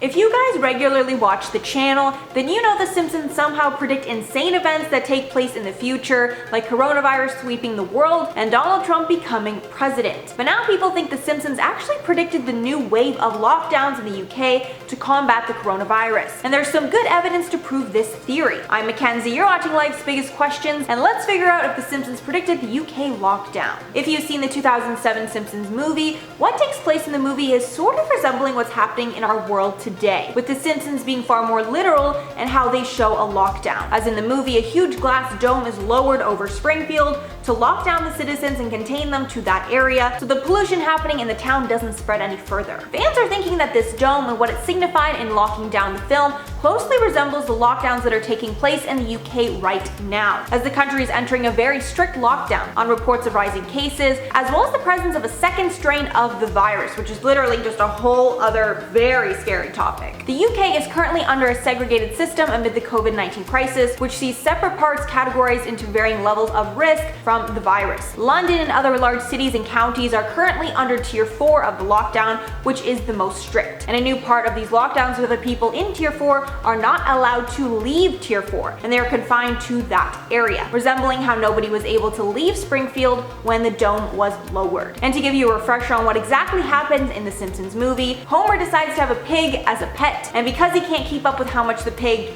If you guys regularly watch the channel, then you know the Simpsons somehow predict insane events that take place in the future, like coronavirus sweeping the world and Donald Trump becoming president. But now people think the Simpsons actually predicted the new wave of lockdowns in the UK to combat the coronavirus. And there's some good evidence to prove this theory. I'm Mackenzie, you're watching Life's Biggest Questions, and let's figure out if the Simpsons predicted the UK lockdown. If you've seen the 2007 Simpsons movie, what takes place in the movie is sort of resembling what's happening in our world today, with the Simpsons being far more literal in how they show a lockdown. As in the movie, a huge glass dome is lowered over Springfield to lock down the citizens and contain them to that area so the pollution happening in the town doesn't spread any further. Fans are thinking that this dome and what it signified in locking down the film closely resembles the lockdowns that are taking place in the UK right now, as the country is entering a very strict lockdown on reports of rising cases, as well as the presence of a second strain of the virus, which is literally just a whole other very scary topic. The UK is currently under a segregated system amid the COVID-19 crisis, which sees separate parts categorized into varying levels of risk from the virus. London and other large cities and counties are currently under Tier 4 of the lockdown, which is the most strict. And a new part of these lockdowns where the people in Tier 4 are not allowed to leave Tier 4, and they are confined to that area, resembling how nobody was able to leave Springfield when the dome was lowered. And to give you a refresher on what exactly happens in the Simpsons movie, Homer decides to have a pig as a pet, and because he can't keep up with how much the pig,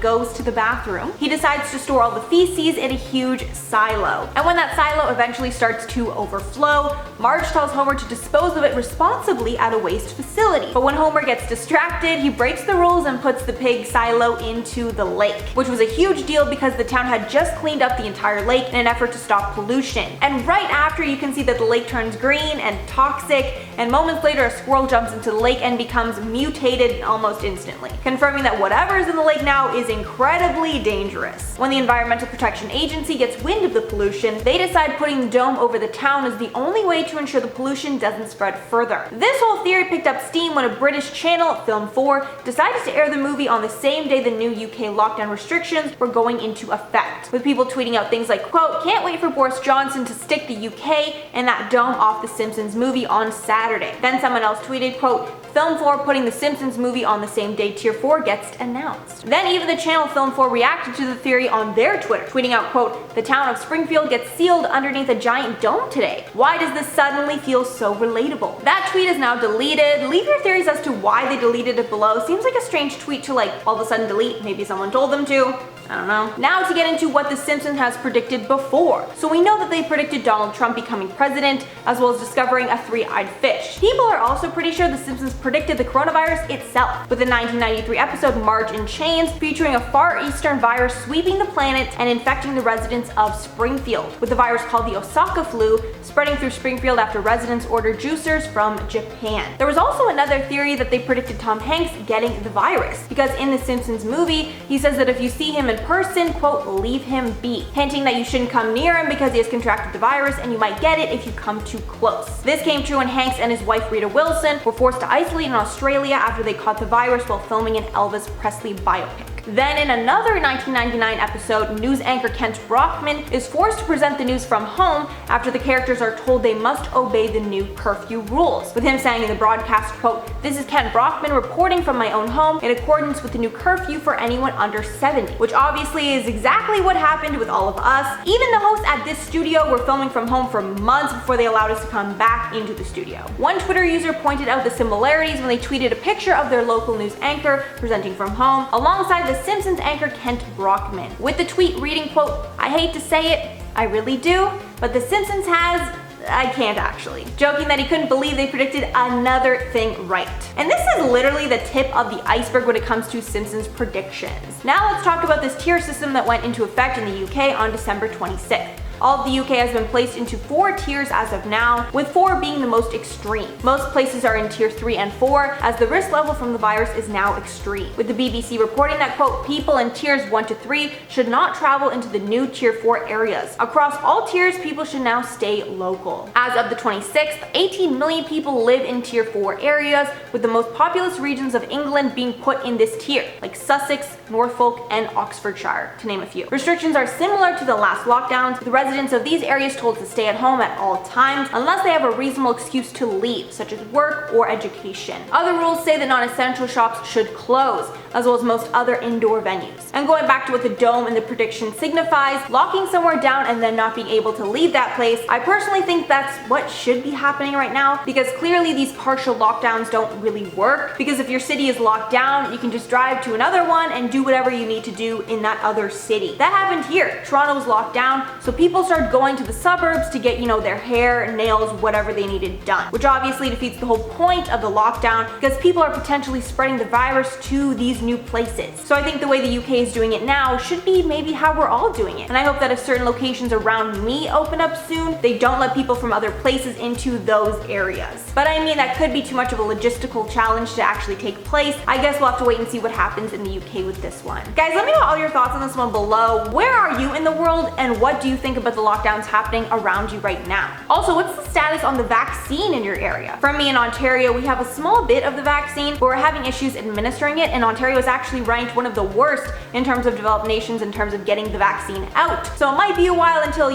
goes to the bathroom, he decides to store all the feces in a huge silo. And when that silo eventually starts to overflow, Marge tells Homer to dispose of it responsibly at a waste facility. But when Homer gets distracted, he breaks the rules and puts the pig silo into the lake, which was a huge deal because the town had just cleaned up the entire lake in an effort to stop pollution. And right after, you can see that the lake turns green and toxic, and moments later a squirrel jumps into the lake and becomes mutated almost instantly, confirming that whatever is in the lake now is incredibly dangerous. When the Environmental Protection Agency gets wind of the pollution, they decide putting the dome over the town is the only way to ensure the pollution doesn't spread further. This whole theory picked up steam when a British channel, Film 4, decided to air the movie on the same day the new UK lockdown restrictions were going into effect, with people tweeting out things like, quote, "Can't wait for Boris Johnson to stick the UK and that dome off the Simpsons movie on Saturday." Then someone else tweeted, quote, "Film 4 putting the Simpsons movie on the same day Tier 4 gets announced." Then even the channel Film 4 reacted to the theory on their Twitter, tweeting out, quote, "The town of Springfield gets sealed underneath a giant dome today. Why does this suddenly feel so relatable?" That tweet is now deleted. Leave your theories as to why they deleted it below. Seems like a strange tweet to all of a sudden delete. Maybe someone told them to. I don't know. Now to get into what The Simpsons has predicted before. So we know that they predicted Donald Trump becoming president, as well as discovering a three-eyed fish. People are also pretty sure The Simpsons predicted the coronavirus itself, with the 1993 episode Marge in Chains featuring a Far Eastern virus sweeping the planet and infecting the residents of Springfield, with the virus called the Osaka flu spreading through Springfield after residents ordered juicers from Japan. There was also another theory that they predicted Tom Hanks getting the virus, because in The Simpsons movie, he says that if you see him in person, quote, "leave him be," hinting that you shouldn't come near him because he has contracted the virus and you might get it if you come too close. This came true when Hanks and his wife Rita Wilson were forced to isolate in Australia after they caught the virus while filming an Elvis Presley biopic. Then in another 1999 episode, news anchor Kent Brockman is forced to present the news from home after the characters are told they must obey the new curfew rules, with him saying in the broadcast, quote, "This is Kent Brockman reporting from my own home in accordance with the new curfew for anyone under 70, which obviously is exactly what happened with all of us. Even the hosts at this studio were filming from home for months before they allowed us to come back into the studio. One Twitter user pointed out the similarities when they tweeted a picture of their local news anchor presenting from home alongside the Simpsons anchor Kent Brockman, with the tweet reading, quote, "I hate to say it, I really do, but The Simpsons has, I can't actually," joking that he couldn't believe they predicted another thing right. And this is literally the tip of the iceberg when it comes to Simpsons predictions. Now let's talk about this tier system that went into effect in the UK on December 26th. All of the UK has been placed into 4 tiers as of now, with 4 being the most extreme. Most places are in Tier 3 and 4, as the risk level from the virus is now extreme, with the BBC reporting that, quote, "People in Tiers 1 to 3 should not travel into the new Tier 4 areas. Across all tiers, people should now stay local." As of the 26th, 18 million people live in Tier 4 areas, with the most populous regions of England being put in this tier, like Sussex, Norfolk, and Oxfordshire, to name a few. Restrictions are similar to the last lockdowns, with residents of these areas told to stay at home at all times unless they have a reasonable excuse to leave, such as work or education. Other rules say that non-essential shops should close, as well as most other indoor venues. And going back to what the dome in the prediction signifies, locking somewhere down and then not being able to leave that place, I personally think that's what should be happening right now, because clearly these partial lockdowns don't really work, because if your city is locked down, you can just drive to another one and do whatever you need to do in that other city. That happened here. Toronto was locked down, so people started going to the suburbs to get, their hair, nails, whatever they needed done, which obviously defeats the whole point of the lockdown, because people are potentially spreading the virus to these new places. So I think the way the UK is doing it now should be maybe how we're all doing it. And I hope that if certain locations around me open up soon, they don't let people from other places into those areas. But I mean, that could be too much of a logistical challenge to actually take place. I guess we'll have to wait and see what happens in the UK with this one. Guys, let me know all your thoughts on this one below. Where are you in the world, and what do you think about the lockdowns happening around you right now? Also, what's the status on the vaccine in your area? For me in Ontario, we have a small bit of the vaccine, but we're having issues administering it, and Ontario is actually ranked one of the worst in terms of developed nations in terms of getting the vaccine out. So it might be a while until,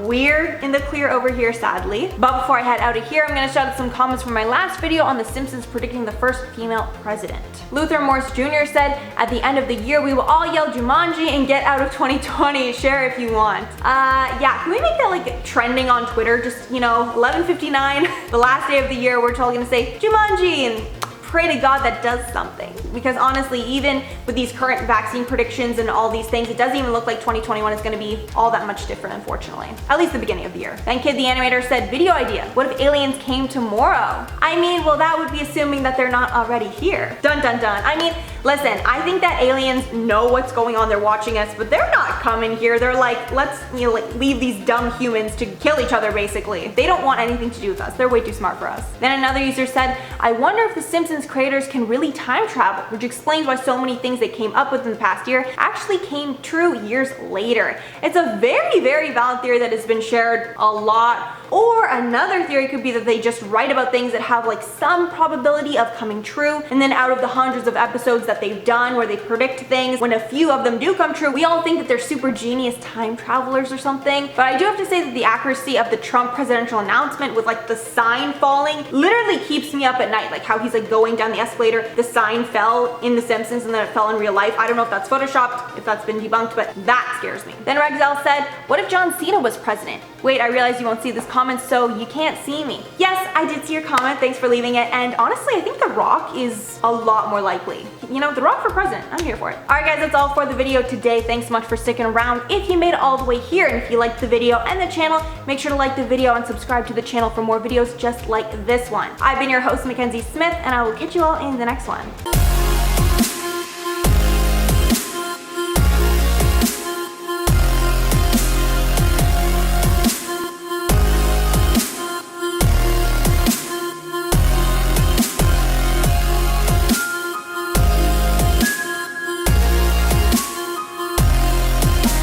we're in the clear over here, sadly. But before I head out of here, I'm gonna shout out some comments from my last video on the Simpsons predicting the first female president. Luther Morse Jr. said, at the end of the year, we will all yell Jumanji and get out of 2020. Share if you want. Yeah, can we make that like trending on Twitter? Just, 11:59, the last day of the year, we're all gonna say Jumanji and pray to God that does something. Because honestly, even with these current vaccine predictions and all these things, it doesn't even look like 2021 is going to be all that much different, unfortunately. At least the beginning of the year. Then Kid the Animator said, video idea. What if aliens came tomorrow? I mean, well, that would be assuming that they're not already here. Dun dun dun. I mean, listen, I think that aliens know what's going on. They're watching us, but they're not coming here. They're like, let's, leave these dumb humans to kill each other, basically. They don't want anything to do with us. They're way too smart for us. Then another user said, I wonder if the Simpsons creators can really time travel, which explains why so many things they came up with in the past year actually came true years later. It's a very, very valid theory that has been shared a lot. Or another theory could be that they just write about things that have like some probability of coming true, and then out of the hundreds of episodes that they've done where they predict things, when a few of them do come true, we all think that they're super genius time travelers or something. But I do have to say that the accuracy of the Trump presidential announcement with like the sign falling literally keeps me up at night. Like how he's like going down the escalator, the sign fell in The Simpsons and then it fell in real life. I don't know if that's photoshopped, if that's been debunked, but that scares me. Then Rexel said, what if John Cena was president? Wait, I realize you won't see this comment, so you can't see me. Yes, I did see your comment, thanks for leaving it, and honestly, I think The Rock is a lot more likely. The Rock for president, I'm here for it. Alright guys, that's all for the video today. Thanks so much for sticking around. If you made it all the way here, and if you liked the video and the channel, make sure to like the video and subscribe to the channel for more videos just like this one. I've been your host, Mackenzie Smith, and I will catch you all in the next one.